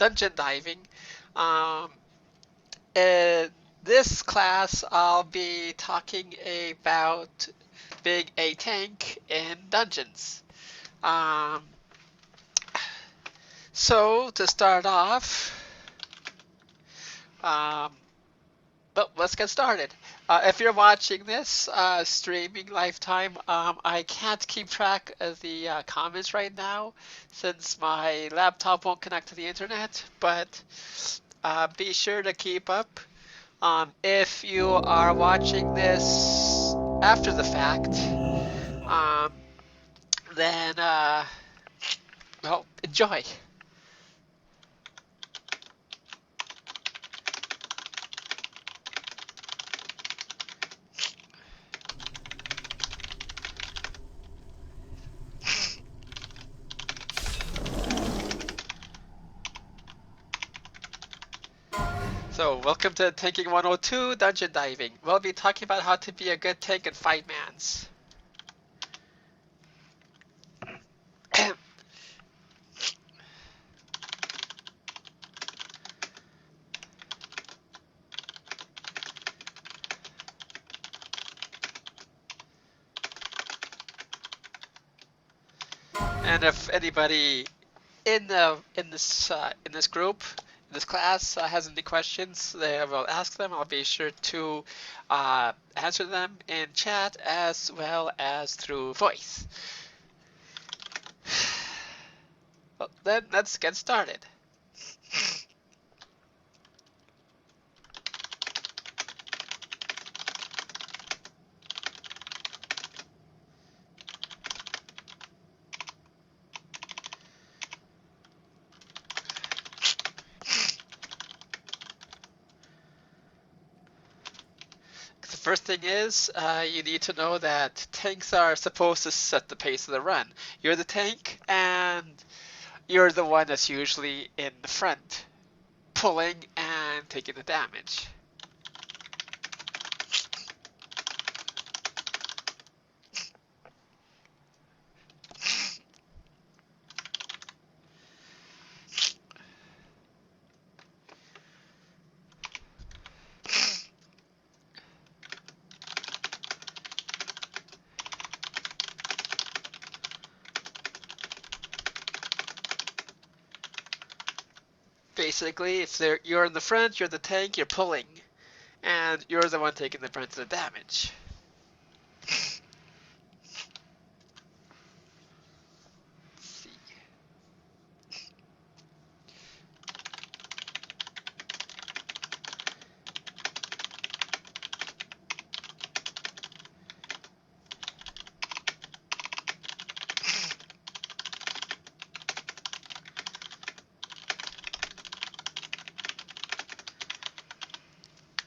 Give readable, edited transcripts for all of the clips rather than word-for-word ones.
dungeon diving. Um, in this class, I'll be talking about being a tank in dungeons. Um, so to start off, um, well, let's get started. If you're watching this streaming lifetime, I can't keep track of the comments right now since my laptop won't connect to the internet, but be sure to keep up. If you are watching this after the fact, um, then, well, enjoy. So, welcome to Tanking 102 Dungeon Diving. We'll be talking about how to be a good tank in Five Mans. And if anybody in this group, in this class, has any questions, they will ask them. I'll be sure to answer them in chat as well as through voice. Well, then let's get started. The first thing is you need to know that tanks are supposed to set the pace of the run. You're the tank, and you're the one that's usually in the front, pulling and taking the damage. Basically, if you're in the front, you're the tank, you're pulling, and you're the one taking the brunt of the damage. Let's see.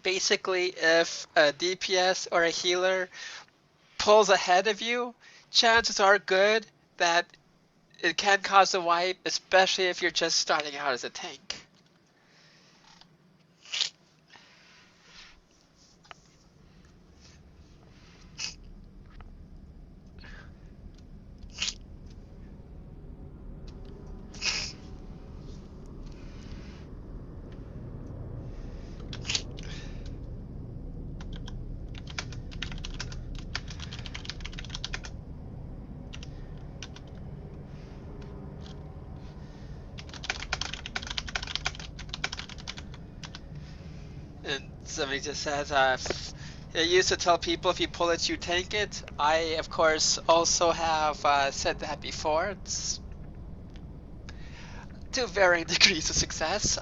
Basically, if a DPS or a healer pulls ahead of you, chances are good that it can cause a wipe, especially if you're just starting out as a tank. And somebody just says, I used to tell people if you pull it, you tank it. I, of course, also have said that before. It's to varying degrees of success.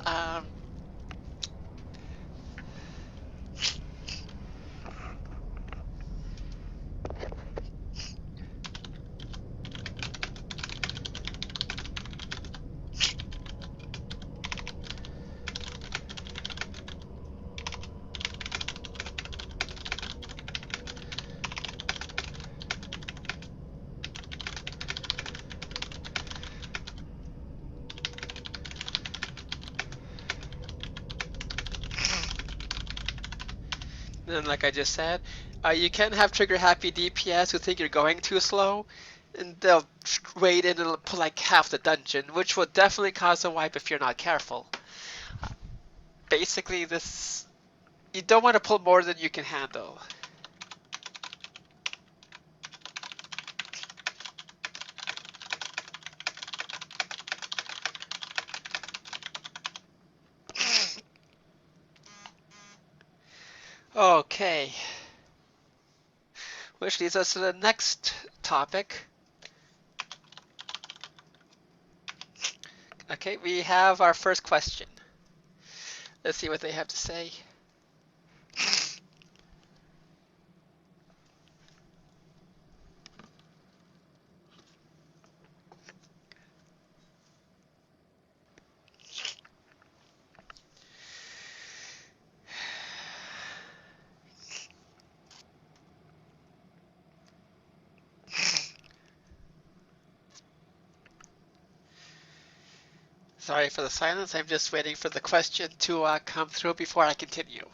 And like I just said, you can have trigger happy DPS who think you're going too slow, and they'll raid in and pull like half the dungeon, which will definitely cause a wipe if you're not careful. Basically, this you don't want to pull more than you can handle. Okay, which leads us to the next topic. Okay, we have our first question. Let's see what they have to say. Sorry for the silence. I'm just waiting for the question to come through before I continue.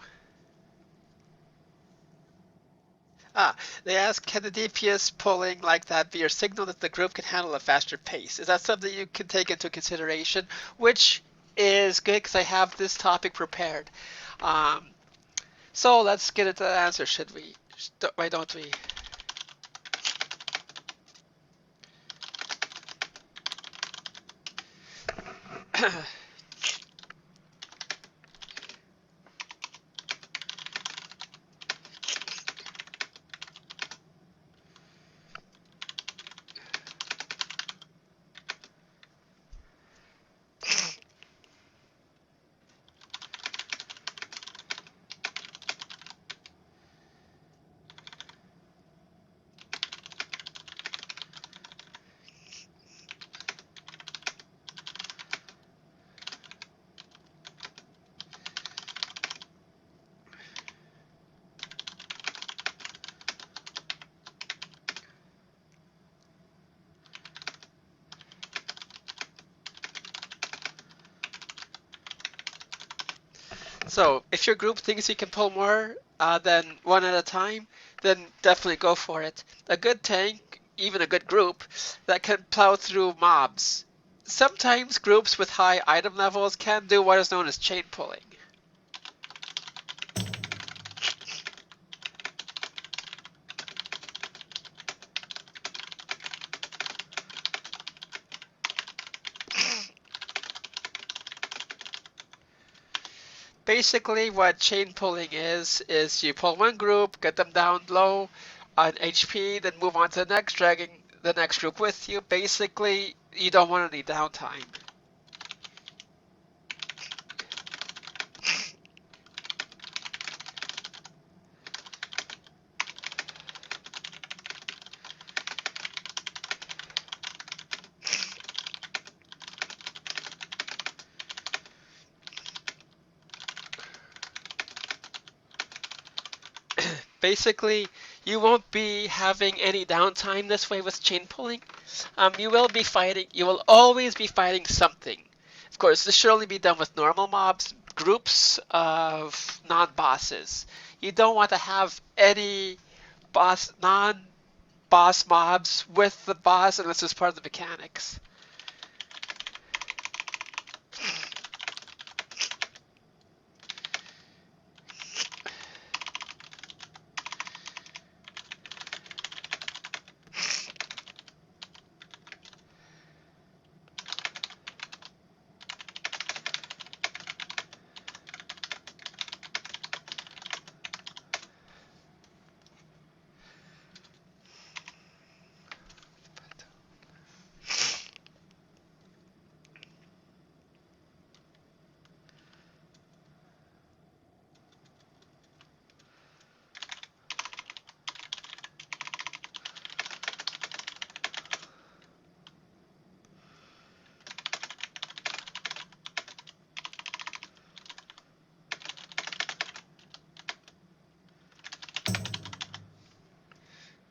They ask, can the DPS pulling like that be your signal that the group can handle a faster pace? Is that something you can take into consideration? Which is good because I have this topic prepared. Um, so let's get into the answer, should we? Why don't we? So if your group thinks you can pull more than one at a time, then definitely go for it. A good tank, even a good group, that can plow through mobs. Sometimes groups with high item levels can do what is known as chain pulling. Basically, what chain pulling is you pull one group, get them down low on HP, then move on to the next, dragging the next group with you. Basically, you don't want any downtime. Basically, you won't be having any downtime this way with chain pulling. You will be fighting, you will always be fighting something. Of course, this should only be done with normal mobs, groups of non-bosses. You don't want to have any non-boss mobs with the boss unless it's part of the mechanics.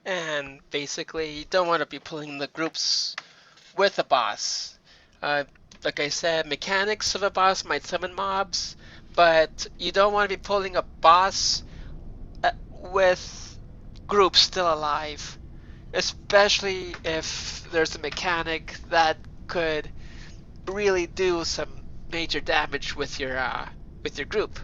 And basically, you don't want to be pulling the groups with a boss. Uh, like I said, mechanics of a boss might summon mobs, but you don't want to be pulling a boss with groups still alive. especially if there's a mechanic that could really do some major damage with your group.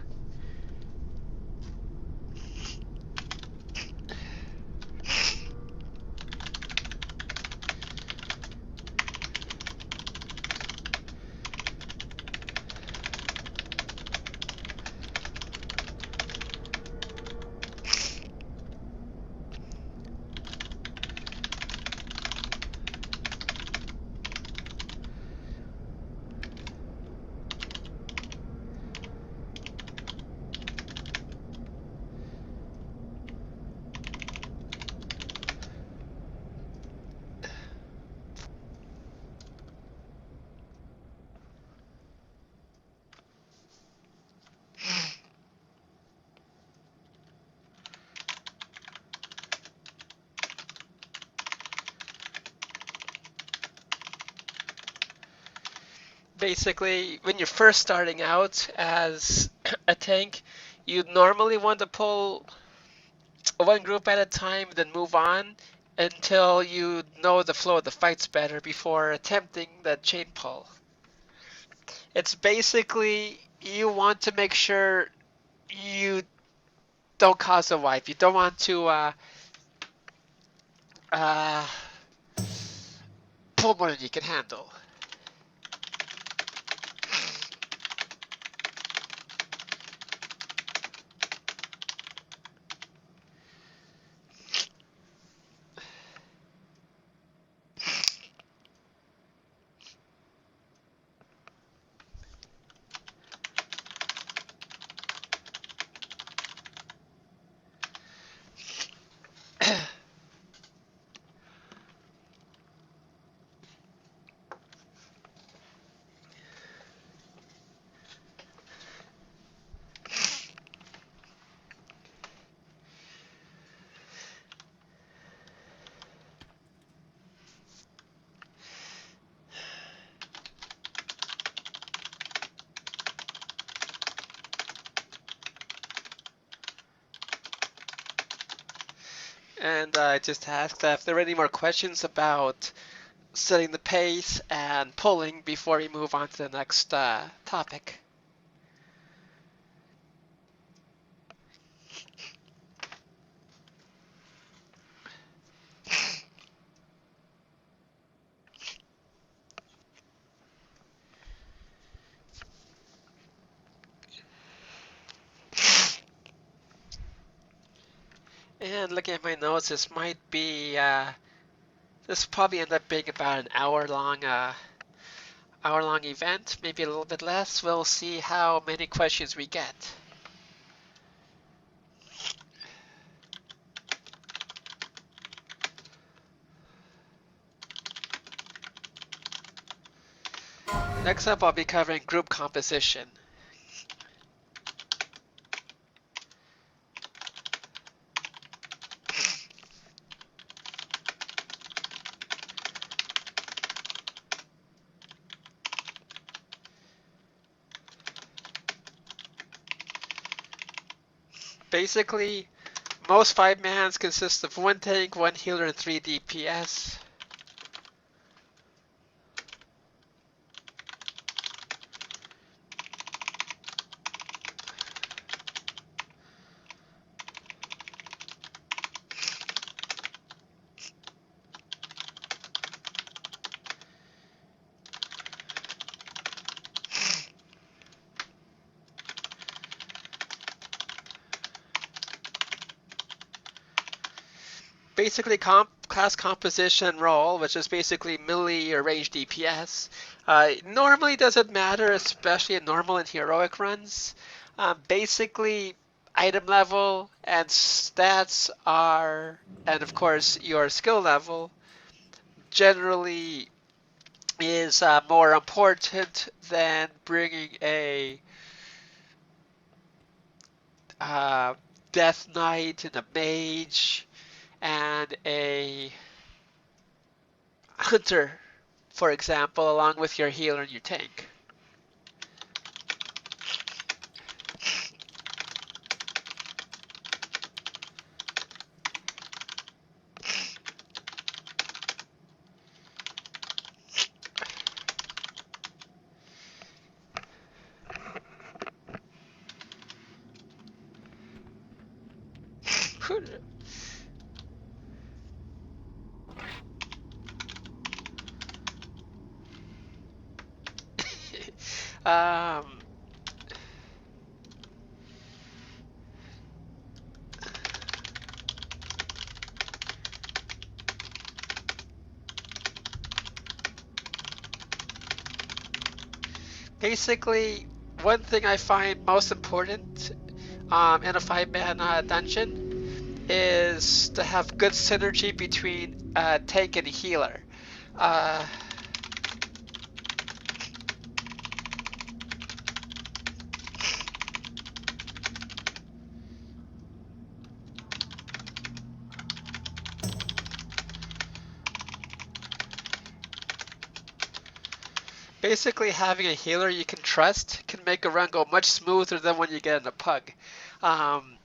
Basically, when you're first starting out as a tank, you normally want to pull one group at a time, then move on until you know the flow of the fights better before attempting the chain pull. It's basically you want to make sure you don't cause a wipe. You don't want to uh, pull more than you can handle. And I just asked if there are any more questions about setting the pace and pulling before we move on to the next topic. And looking at my notes, this probably end up being about an hour long event, maybe a little bit less. We'll see how many questions we get. Next up, I'll be covering group composition. Basically, most 5-mans consist of 1 tank, 1 healer, and 3 DPS. Basically, class composition role, which is basically melee or range DPS, normally doesn't matter, especially in normal and heroic runs. Basically, item level and stats are, and of course your skill level, generally is more important than bringing a uh, Death Knight and a Mage and a Hunter, for example, along with your healer and your tank. um, Basically, one thing I find most important in a five-man dungeon is to have good synergy between tank and healer. Uh, Basically, having a healer you can trust can make a run go much smoother than when you get in a pug. Um,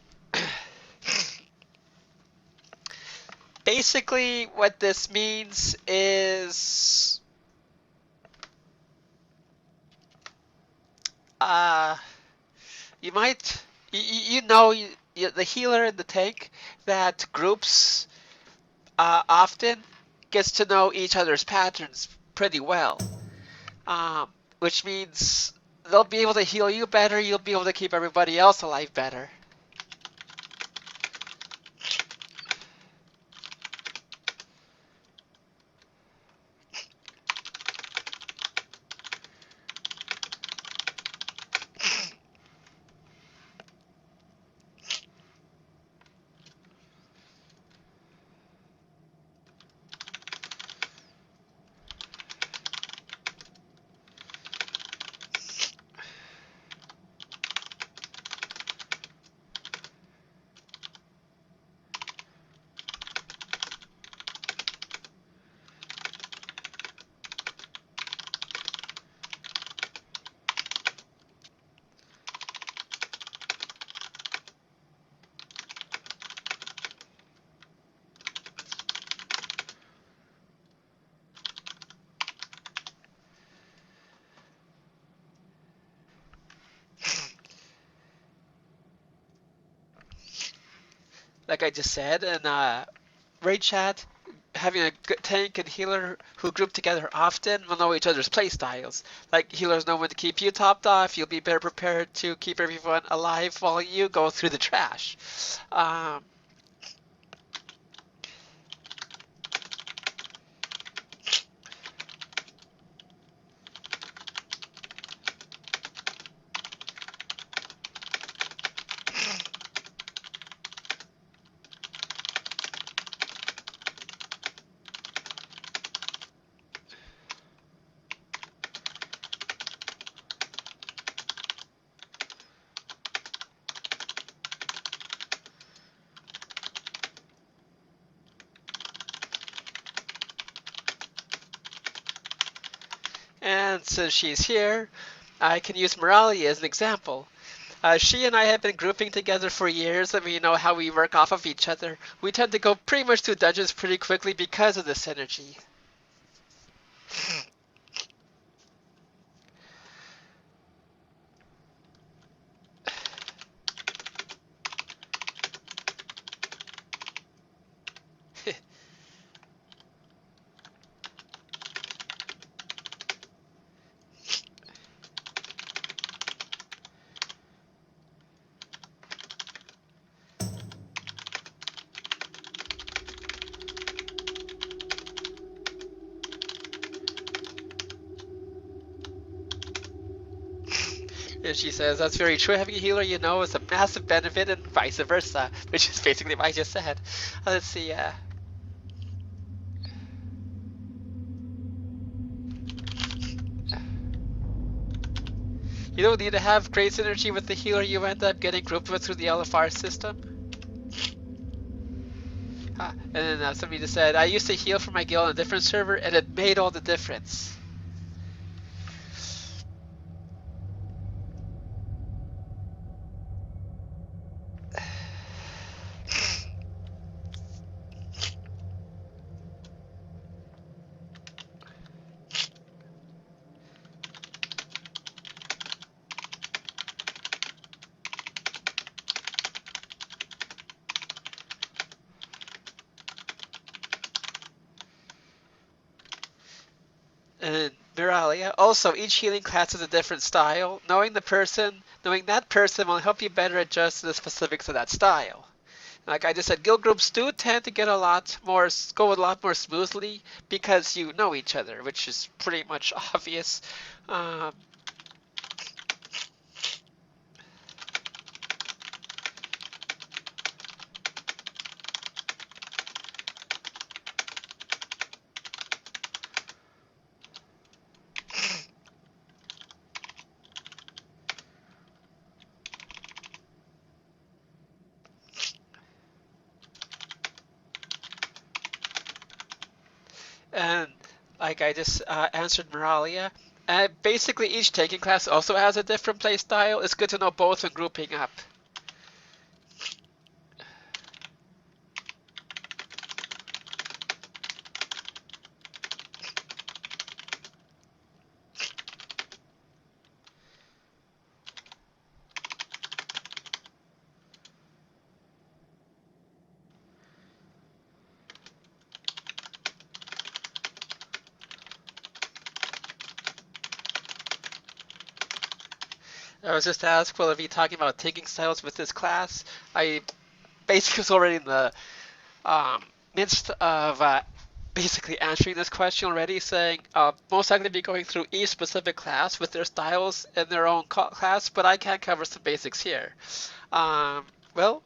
Basically, what this means is uh, you might the healer and the tank that groups often gets to know each other's patterns pretty well, which means they'll be able to heal you better. You'll be able to keep everybody else alive better. Like I just said, and raid chat, having a good tank and healer who group together often will know each other's playstyles. Like healers know when to keep you topped off, you'll be better prepared to keep everyone alive while you go through the trash. Um, and since she's here, I can use Morali as an example. She and I have been grouping together for years, and we know how we work off of each other. We tend to go pretty much through dungeons pretty quickly because of the synergy. And she says, that's very true. Having a healer you know is a massive benefit and vice versa, which is basically what I just said. Let's see. You don't need to have great synergy with the healer you end up getting grouped with through the LFR system. And then somebody just said, I used to heal for my guild on a different server, and it made all the difference. And Miralia, also each healing class is a different style. Knowing that person will help you better adjust to the specifics of that style. Like I just said, guild groups do tend to get go a lot more smoothly because you know each other, which is pretty much obvious. Um, and like I just answered Moralia. Basically, each taking class also has a different play style. It's good to know both when grouping up. I was just asked, will I be talking about taking styles with this class? I basically was already in the midst of basically answering this question already, saying most likely be going through each specific class with their styles in their own class, but I can cover some basics here. Well,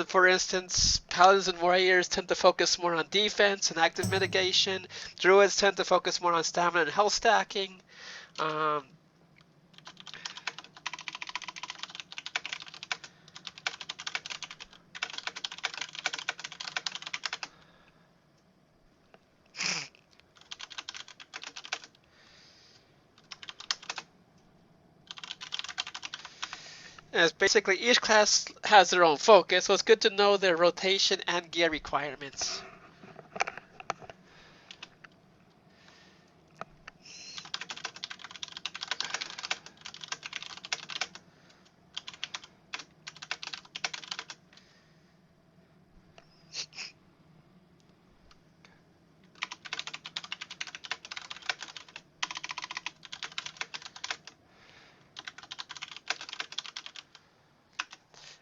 for instance, paladins and warriors tend to focus more on defense and active mitigation. Druids tend to focus more on stamina and health stacking. Um, As basically each class has their own focus, so it's good to know their rotation and gear requirements.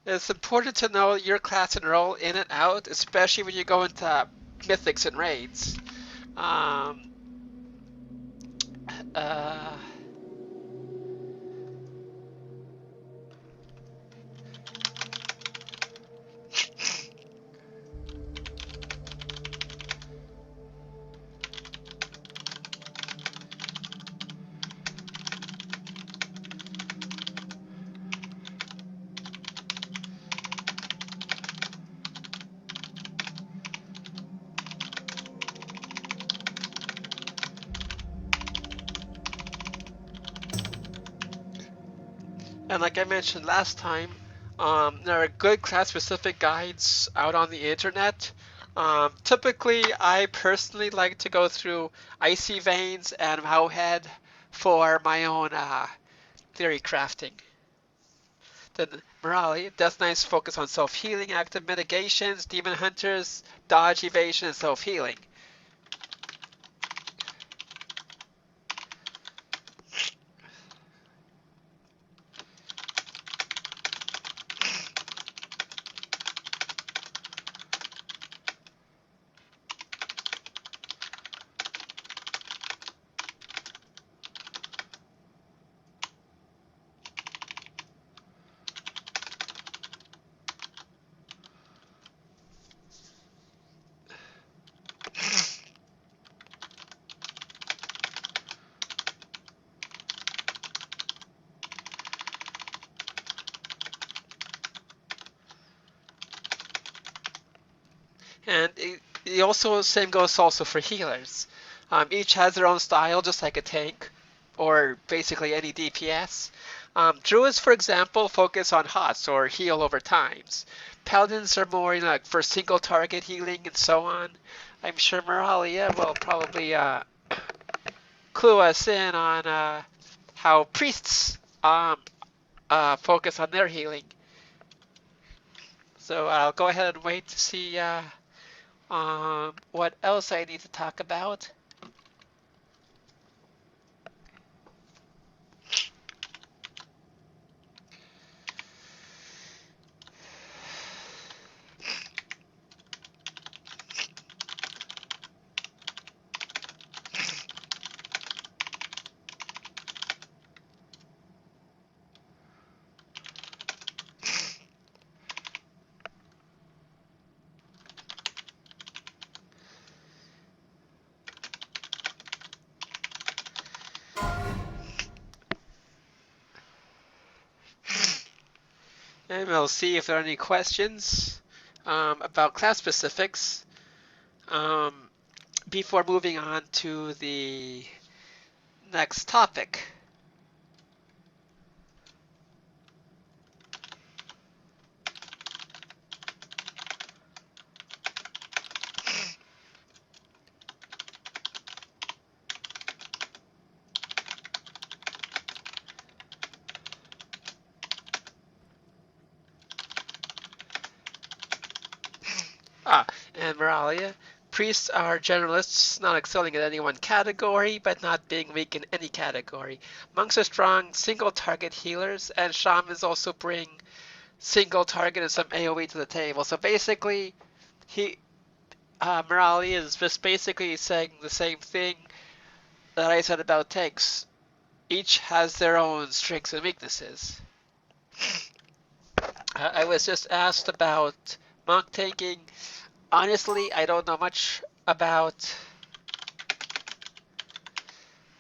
It's important to know your class and role in and out, especially when you go into mythics and raids. Um, uh, and like I mentioned last time, there are good class-specific guides out on the internet. Typically, I personally like to go through Icy Veins and Wowhead for my own theory crafting. Then Morale, Death Knights focus on self-healing, active mitigations, Demon Hunters, dodge, evasion, and self-healing. And the same goes also for healers. Each has their own style, just like a tank. or basically any DPS. Druids, for example, focus on HOTS or heal over times. Paladins are more like for single target healing and so on. I'm sure Moralia will probably clue us in on how priests focus on their healing. So I'll go ahead and wait to see what else I need to talk about. And we'll see if there are any questions about class specifics before moving on to the next topic. And Moralia. Priests are generalists, not excelling in any one category, but not being weak in any category. Monks are strong, single-target healers, and shamans also bring single-target and some AoE to the table. So basically, Moralia is just basically saying the same thing that I said about tanks. Each has their own strengths and weaknesses. I was just asked about monk tanking. Honestly, I don't know much about.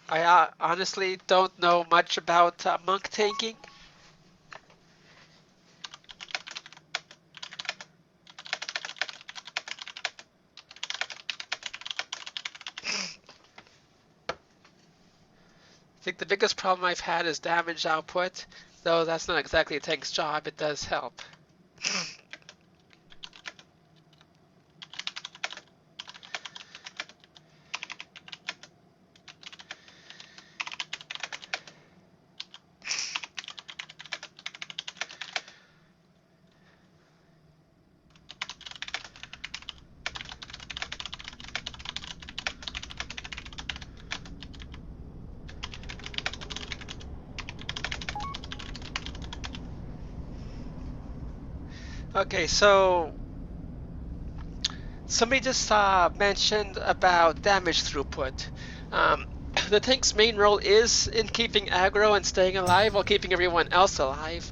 I honestly don't know much about monk tanking. I think the biggest problem I've had is damage output, though that's not exactly a tank's job. It does help. Okay, so somebody just mentioned about damage throughput. Um, the tank's main role is in keeping aggro and staying alive while keeping everyone else alive.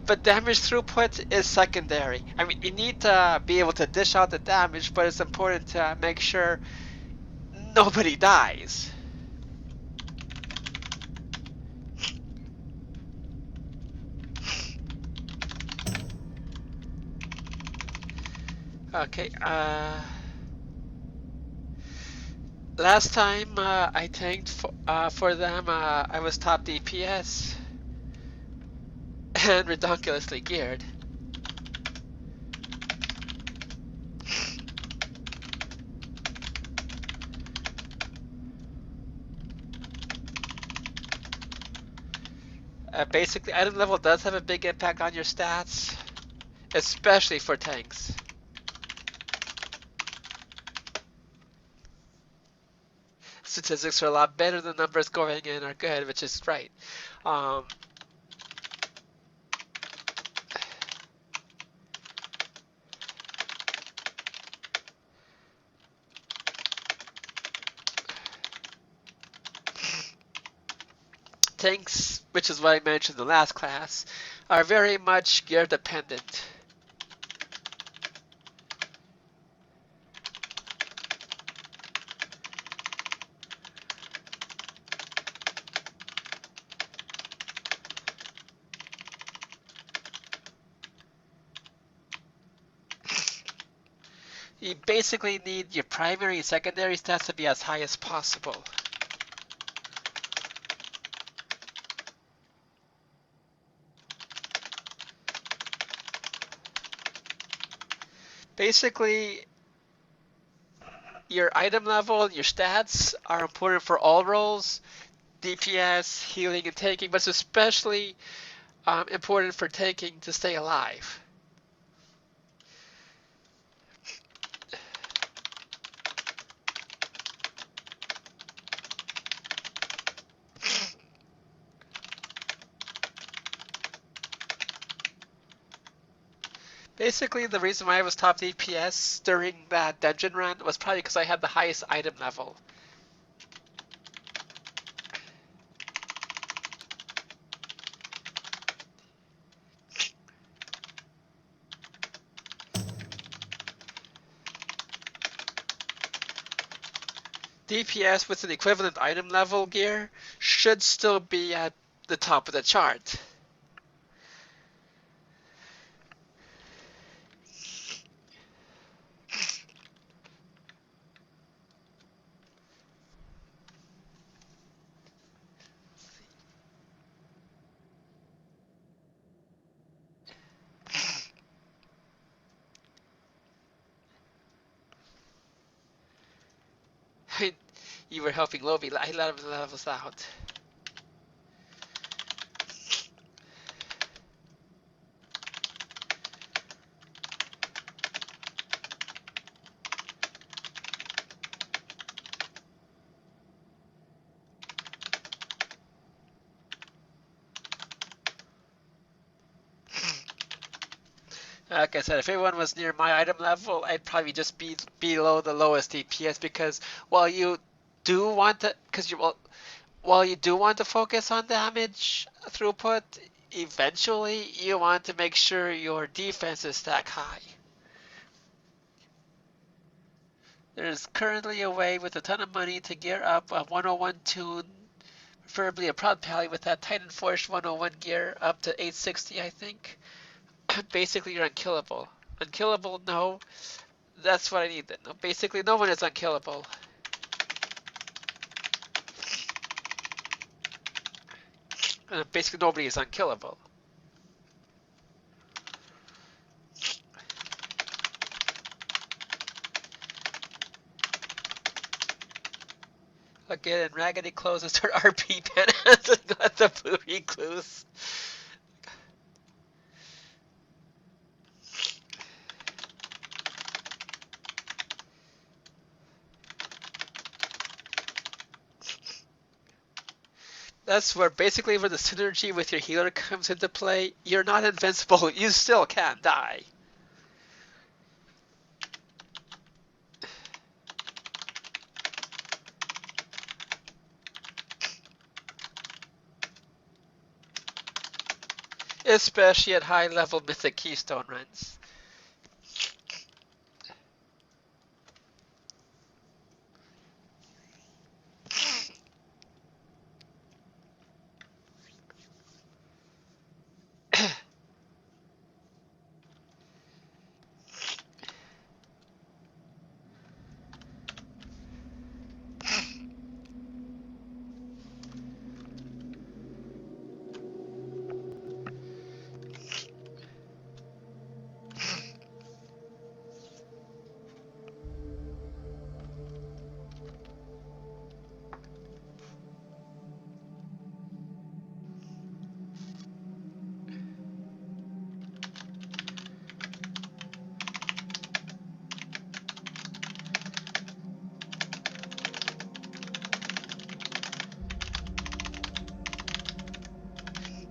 But damage throughput is secondary. I mean, you need to be able to dish out the damage, but it's important to make sure nobody dies. Okay, last time I tanked for them, I was top DPS and ridiculously geared. Basically, item level does have a big impact on your stats, especially for tanks. Statistics are a lot better than numbers going in are good, which is right. Tanks, which is what I mentioned in the last class, are very much gear dependent. You basically need your primary and secondary stats to be as high as possible. Basically, your item level and your stats are important for all roles, DPS, healing, and tanking, but it's especially important for tanking to stay alive. Basically, the reason why I was top DPS during that dungeon run was probably because I had the highest item level. DPS with an equivalent item level gear should still be at the top of the chart. You were helping Lovi. I levels out. Like I said, if everyone was near my item level, I'd probably just be below the lowest DPS because while you do want to, while you do want to focus on damage throughput, eventually you want to make sure your defense is stack high. There's currently a way with a ton of money to gear up a 101 tune, preferably a Proud Pally with that Titan Force 101 gear up to 860, I think. Basically, you're unkillable. Unkillable? No. That's what I need. No, basically, no one is unkillable. Basically, nobody is unkillable. Get in raggedy clothes and start RP bananas and got the blue recluse. That's where basically where the synergy with your healer comes into play. You're not invincible. You still can't die. Especially at high level mythic keystone runs.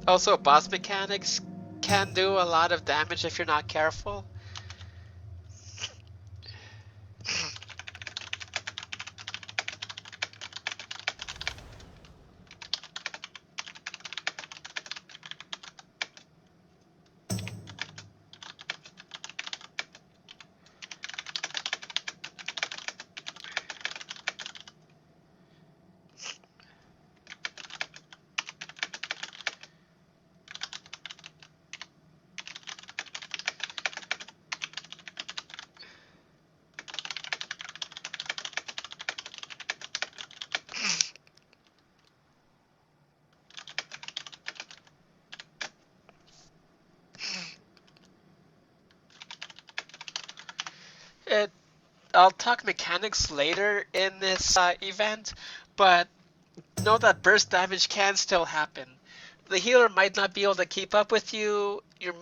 Also, boss mechanics can do a lot of damage if you're not careful. I'll talk mechanics later in this event, but know that burst damage can still happen. The healer might not be able to keep up with you. Your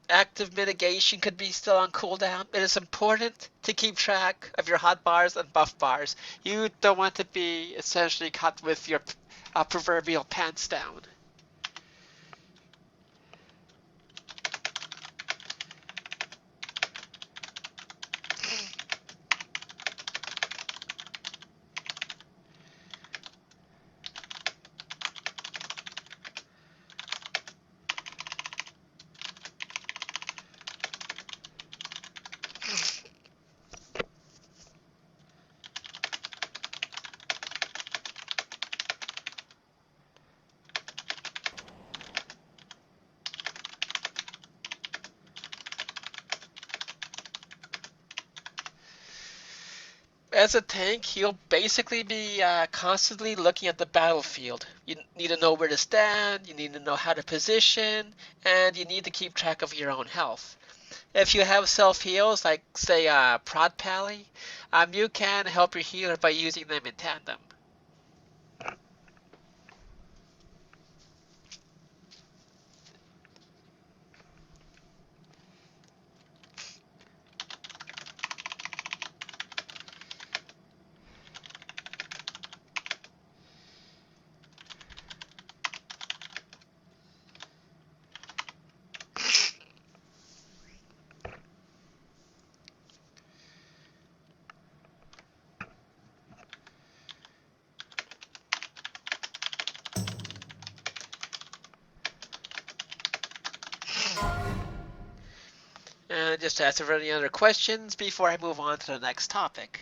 active mitigation could be still on cooldown. It is important to keep track of your hot bars and buff bars. You don't want to be essentially caught with your proverbial pants down. As a tank, you'll basically be constantly looking at the battlefield. You need to know where to stand, you need to know how to position, and you need to keep track of your own health. If you have self heals, like say Prod Pally, you can help your healer by using them in tandem. And just to answer any other questions before I move on to the next topic.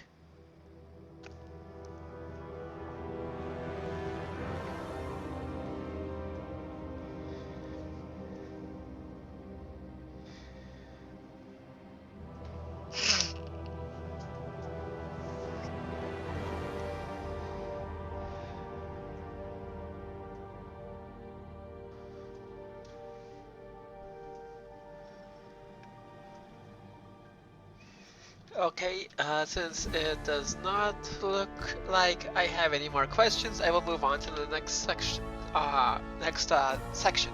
Okay, since it does not look like I have any more questions, I will move on to the next section. Section.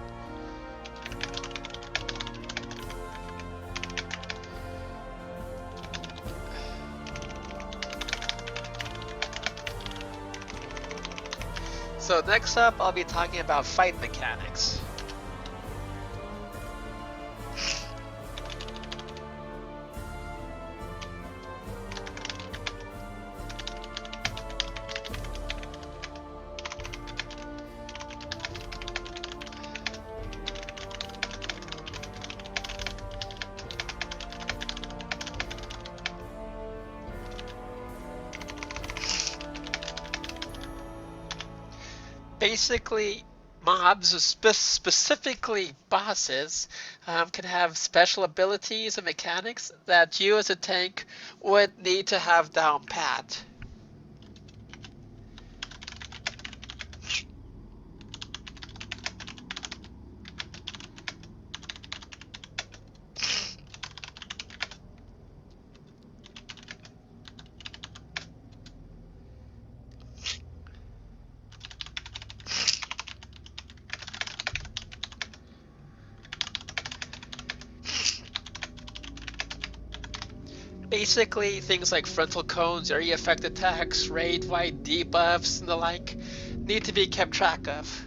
So next up, I'll be talking about fight mechanics. Basically, mobs, specifically bosses, can have special abilities and mechanics that you as a tank would need to have down pat. Basically, things like frontal cones, area effect attacks, raid wide debuffs, and the like need to be kept track of.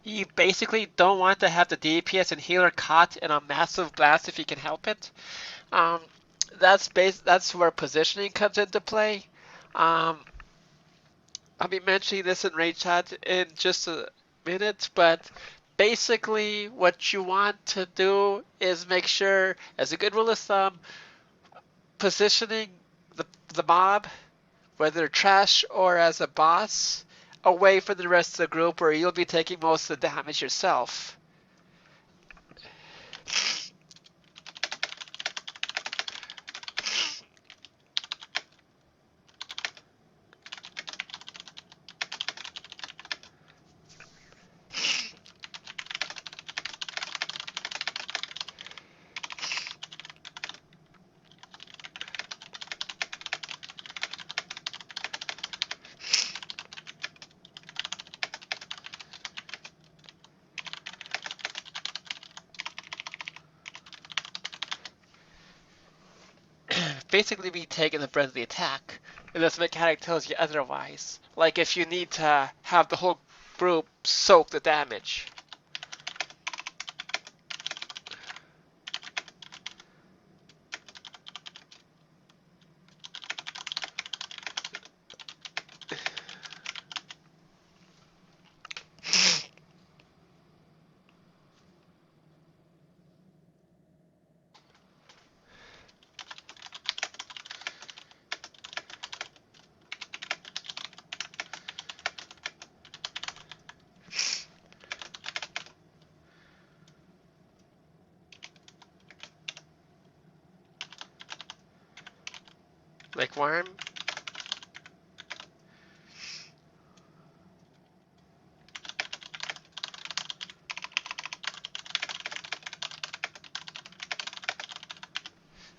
You basically don't want to have the DPS and healer caught in a massive blast if you can help it. Um, that's where positioning comes into play. Um, I'll be mentioning this in Raid Chat in just a minute, but basically what you want to do is make sure, as a good rule of thumb, positioning the mob whether trash or as a boss, away from the rest of the group where you'll be taking most of the damage yourself. Basically be taking the brunt of the attack, unless the mechanic tells you otherwise. Like if you need to have the whole group soak the damage. Like worm.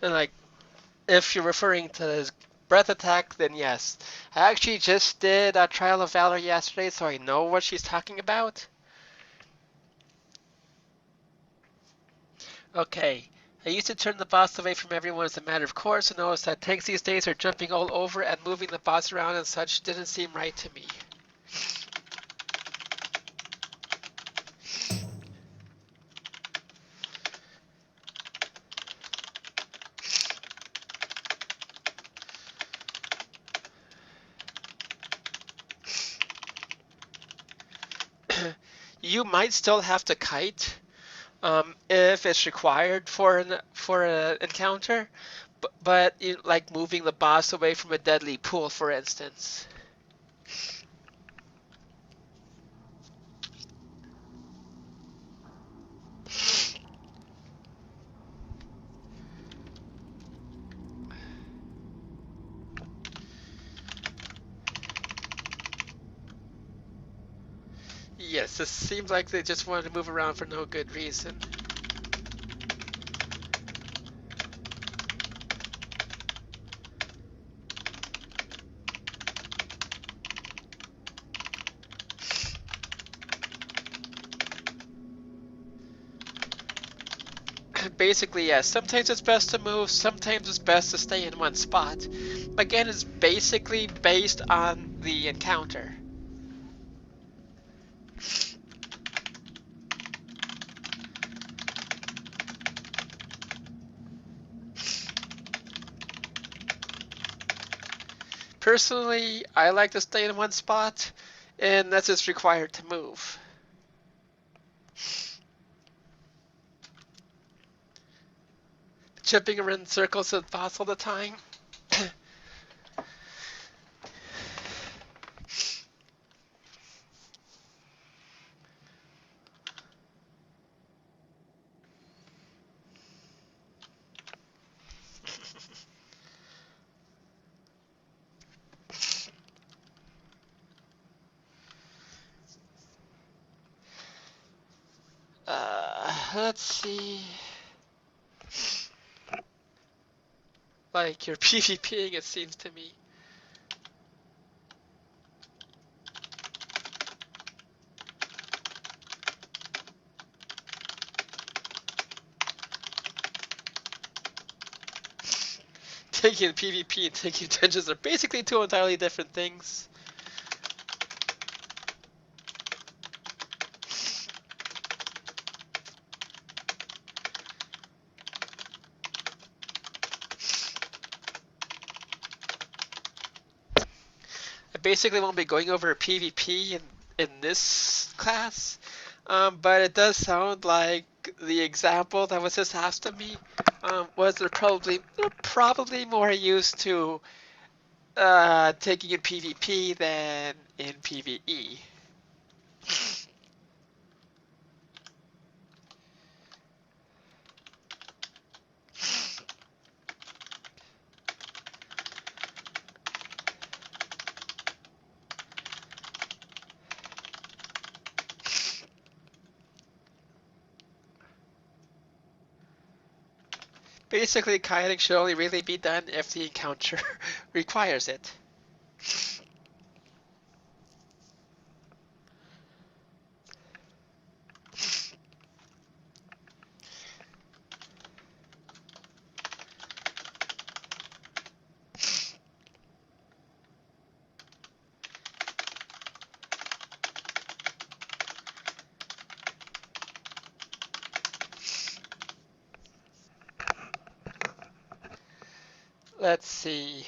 And like, if you're referring to this breath attack, then yes. I actually just did a Trial of Valor yesterday, so I know what she's talking about. Okay. I used to turn the boss away from everyone as a matter of course, and noticed that tanks these days are jumping all over and moving the boss around and such didn't seem right to me. You might still have to kite if it's required for an encounter, but like moving the boss away from a deadly pool, for instance. Yes, it seems like they just wanted to move around for no good reason. Basically, yes, sometimes it's best to move, sometimes it's best to stay in one spot. Again, it's basically based on the encounter. Personally, I like to stay in one spot, unless it's required to move. Jumping around in circles with boss all the time. Let's see. Like you're PvPing, it seems to me. Taking PvP and taking dungeons are basically two entirely different things. I basically won't be going over PvP in this class, but it does sound like the example that was just asked of me was they're probably more used to taking in PvP than in PvE. Basically, kiting should only really be done if the encounter requires it. Let's see.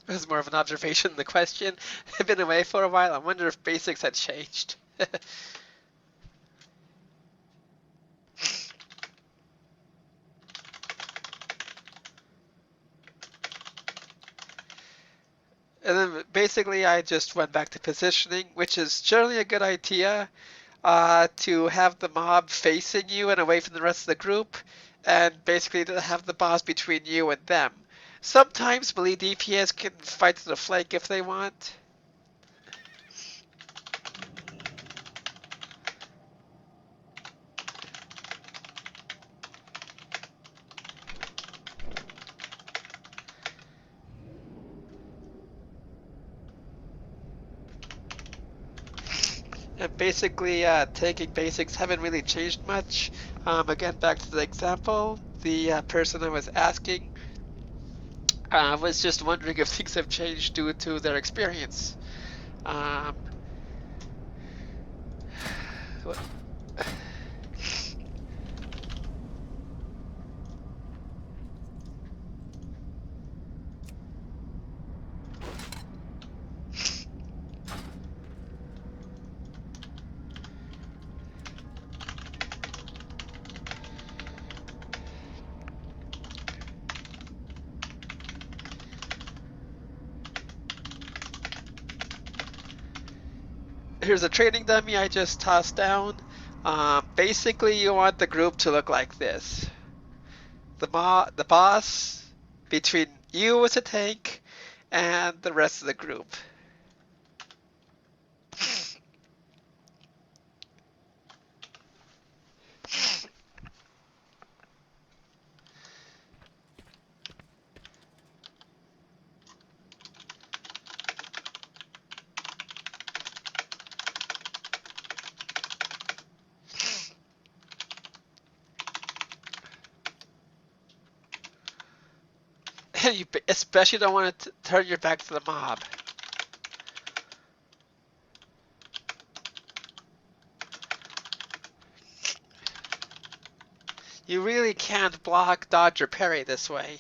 This is more of an observation than the question. I've been away for a while. I wonder if basics had changed. And then basically I just went back to positioning, which is generally a good idea, to have the mob facing you and away from the rest of the group, and basically to have the boss between you and them. Sometimes melee DPS can fight to the flank if they want. And basically, taking basics haven't really changed much. Again, back to the example, the person I was asking was just wondering if things have changed due to their experience. Um, Here's a training dummy I just tossed down. Basically, you want the group to look like this. The boss between you as a tank and the rest of the group. And you especially don't want to turn your back to the mob. You really can't block, dodge, or parry this way.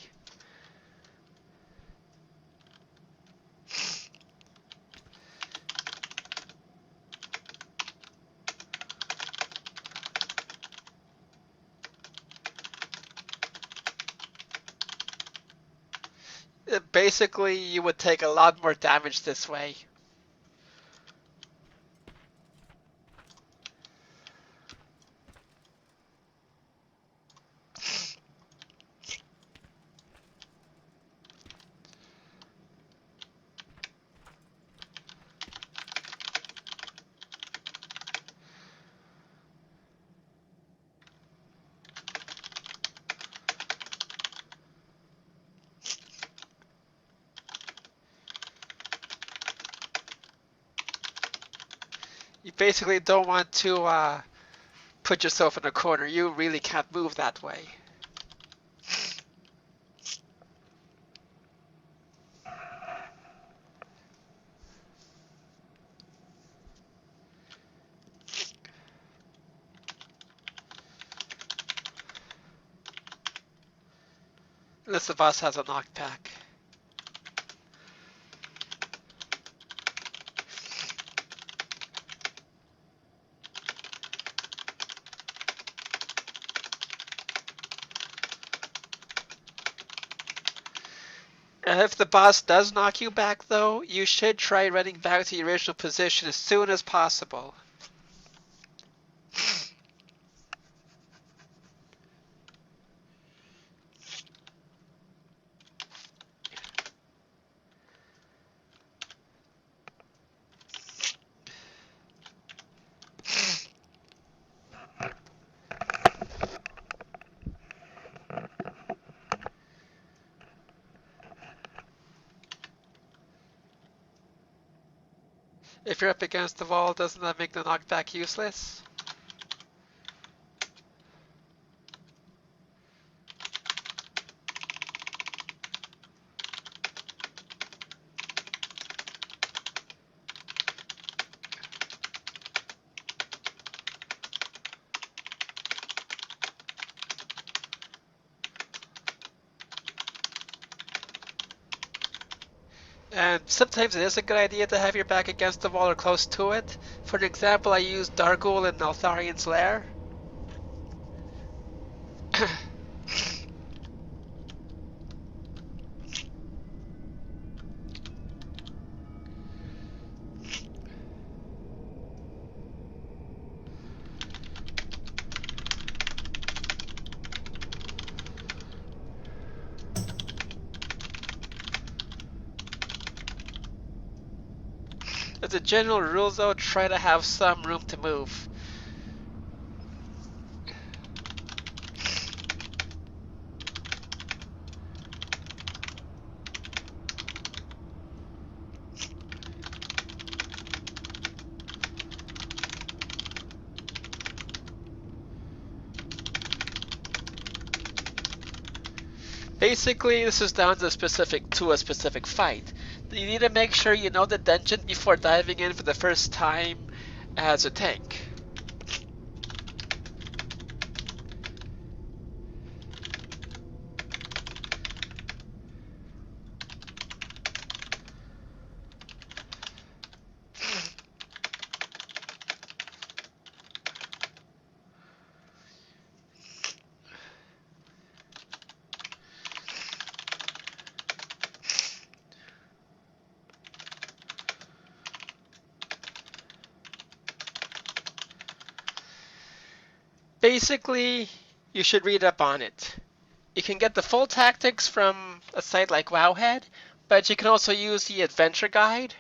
Basically, you would take a lot more damage this way. You basically don't want to put yourself in a corner. You really can't move that way. Unless the boss has a knockback. If the boss does knock you back, though, you should try running back to your original position as soon as possible. If you're up against the wall, doesn't that make the knockback useless? And sometimes it is a good idea to have your back against the wall or close to it. For example, I used Dargul in Neltharion's Lair. As a general rule, though, try to have some room to move. Basically, this is down to a specific fight. You need to make sure you know the dungeon before diving in for the first time as a tank. Basically, you should read up on it. You can get the full tactics from a site like Wowhead, but you can also use the adventure guide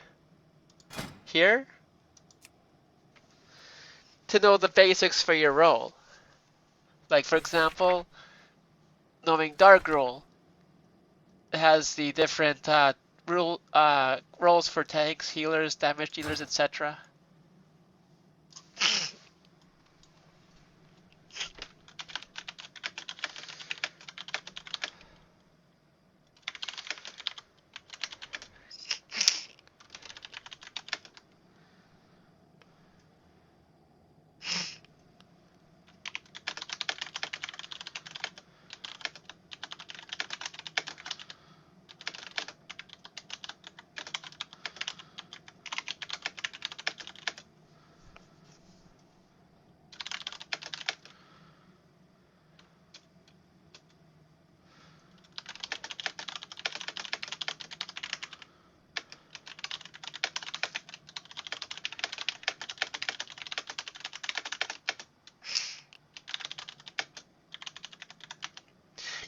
here to know the basics for your role. Like, for example, knowing Dark Rule has the different roles for tanks, healers, damage dealers, etc.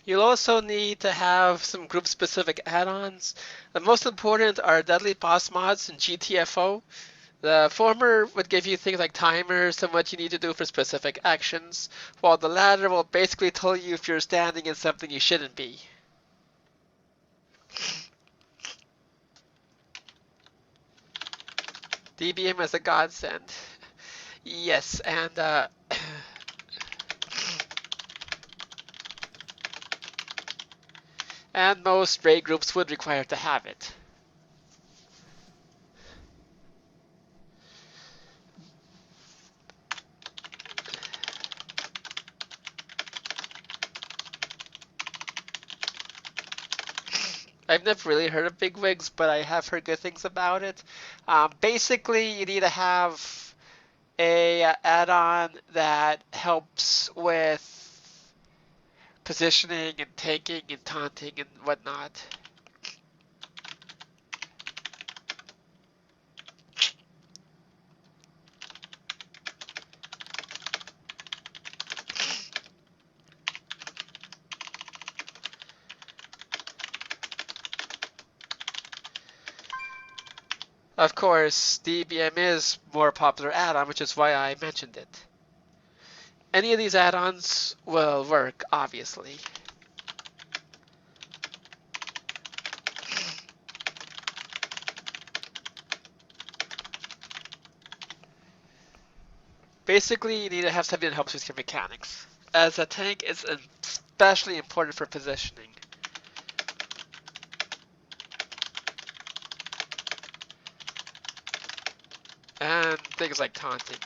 You'll also need to have some group-specific add-ons. The most important are Deadly Boss mods and GTFO. The former would give you things like timers and what you need to do for specific actions, while the latter will basically tell you if you're standing in something you shouldn't be. DBM is a godsend. Yes, and and most raid groups would require to have it. I've never really heard of Bigwigs, but I have heard good things about it. Basically, you need to have a add-on that helps with positioning and tanking and taunting and whatnot. Of course, DBM is more popular add-on, which is why I mentioned it. Any of these add-ons will work, obviously. Basically, you need to have something that helps with your mechanics. As a tank, it's especially important for positioning. And things like taunting.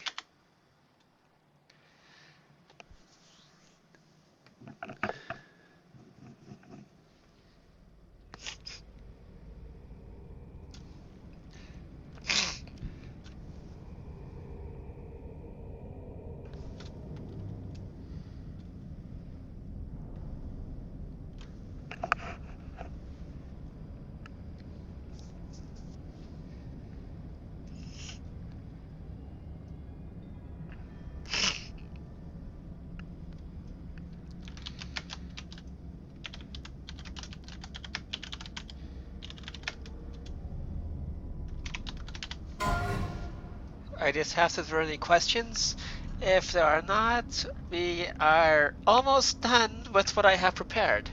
I just asked if there are any questions. If there are not, we are almost done with what I have prepared.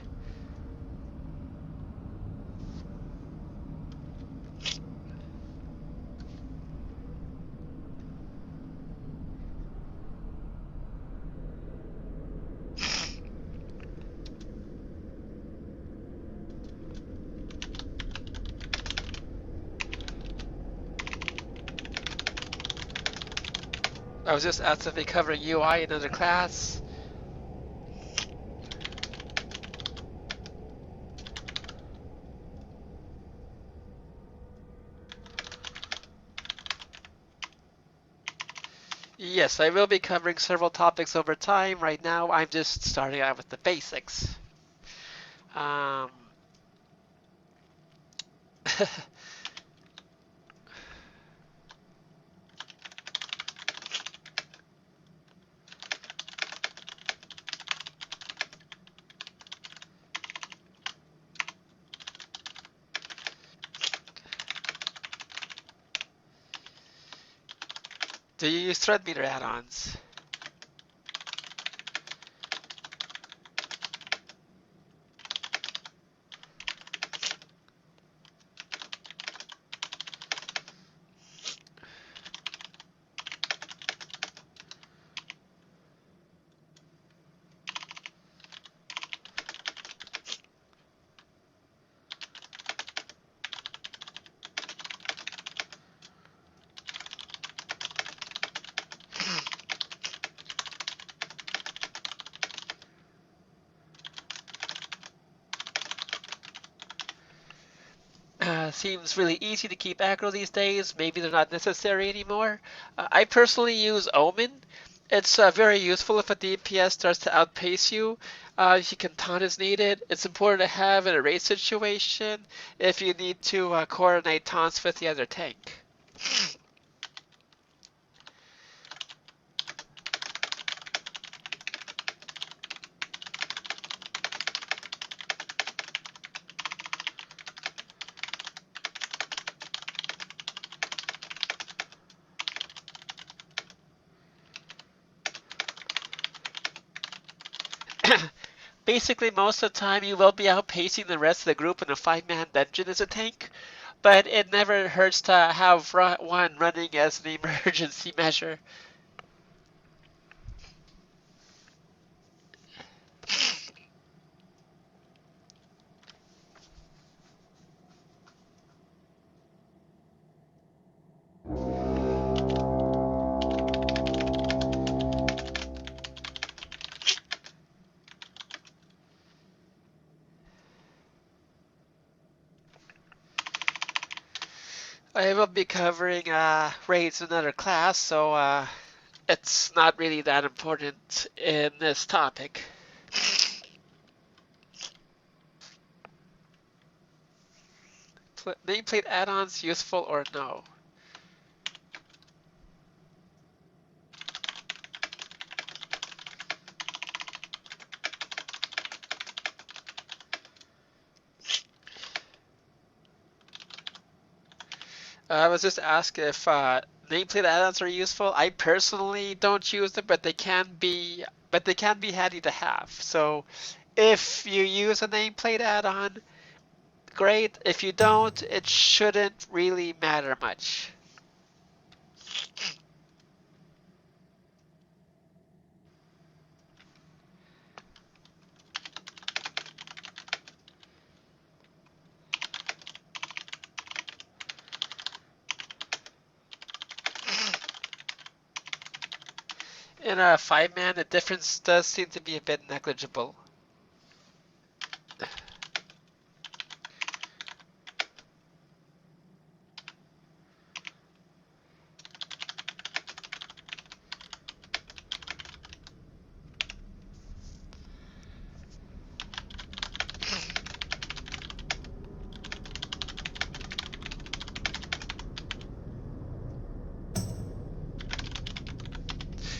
I was just actively covering UI in another class. Yes, I will be covering several topics over time. Right now, I'm just starting out with the basics. Um, do you use thread meter add-ons? Seems really easy to keep aggro these days. Maybe they're not necessary anymore. I personally use Omen. It's very useful if a DPS starts to outpace you. You can taunt as needed. It's important to have in a raid situation if you need to coordinate taunts with the other tank. Basically, most of the time you will be outpacing the rest of the group in a 5-man dungeon as a tank, but it never hurts to have one running as an emergency measure. I will be covering raids in another class, so it's not really that important in this topic. Nameplate add-ons useful or no? I was just asked if nameplate add-ons are useful. I personally don't use them, but they can be handy to have. So if you use a nameplate add-on, great. If you don't, it shouldn't really matter much. In a 5-man, the difference does seem to be a bit negligible.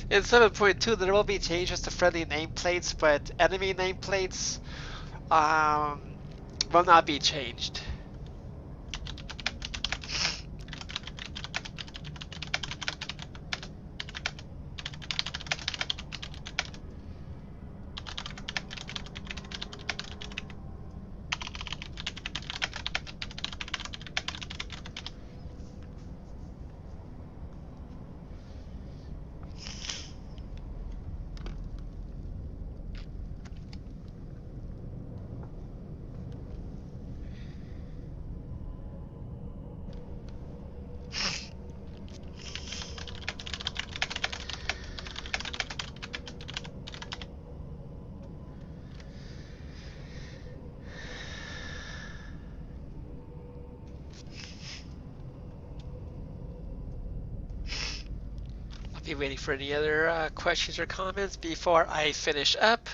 In 7.2, there will be changes to friendly nameplates, but enemy nameplates will not be changed. I'll be waiting for any other questions or comments before I finish up.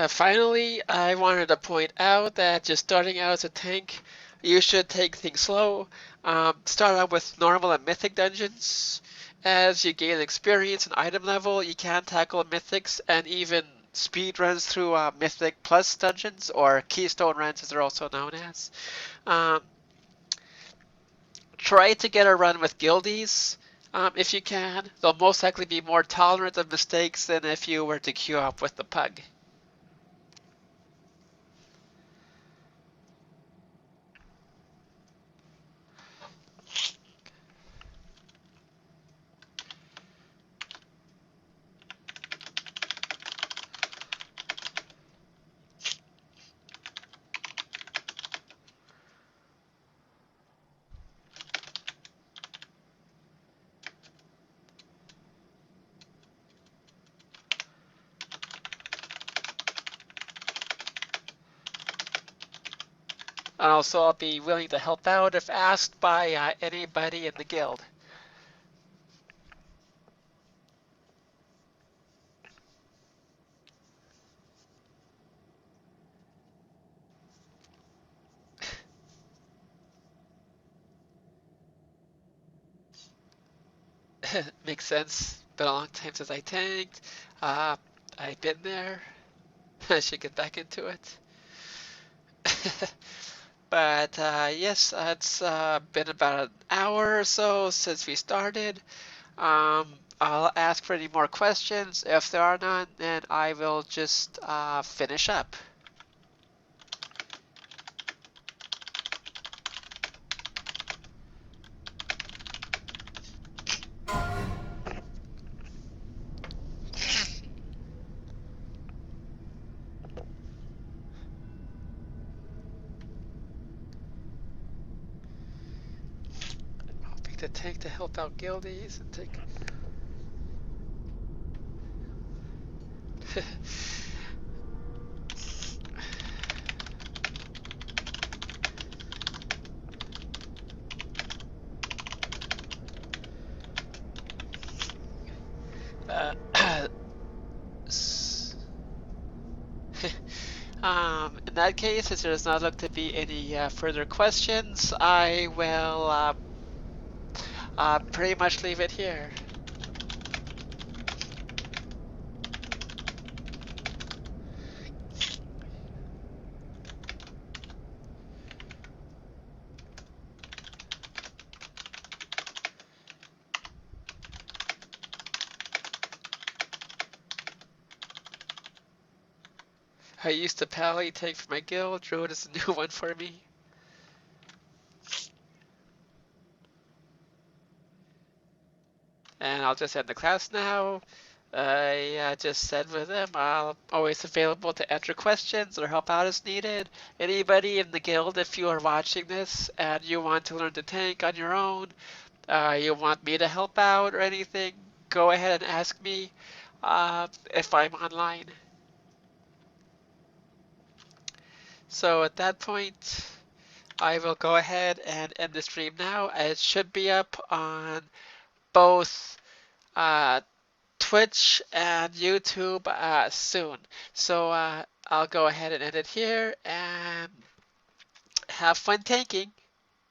Finally, I wanted to point out that just starting out as a tank, you should take things slow. Start out with normal and mythic dungeons. As you gain experience and item level, you can tackle mythics and even speed runs through mythic plus dungeons, or keystone runs as they're also known as. Um, Try to get a run with guildies if you can. They'll most likely be more tolerant of mistakes than if you were to queue up with the pug. And also, I'll be willing to help out if asked by anybody in the guild. Makes sense. Been a long time since I tanked. Uh, I've been there. I should get back into it. But yes, it's been about an hour or so since we started. I'll ask for any more questions. If there are none, then I will just finish up. Hoping to tank to help out guildies and take. uh, in that case, since there does not look to be any further questions, I will pretty much leave it here. I used to pally tank for my guild. Druid is a new one for me. And I'll just end the class now. I just said with them, I'm always available to answer questions or help out as needed. Anybody in the guild, if you are watching this and you want to learn to tank on your own, you want me to help out or anything, go ahead and ask me if I'm online. So at that point, I will go ahead and end the stream now. It should be up on both uh, Twitch and YouTube soon. So I'll go ahead and end it here and have fun tanking.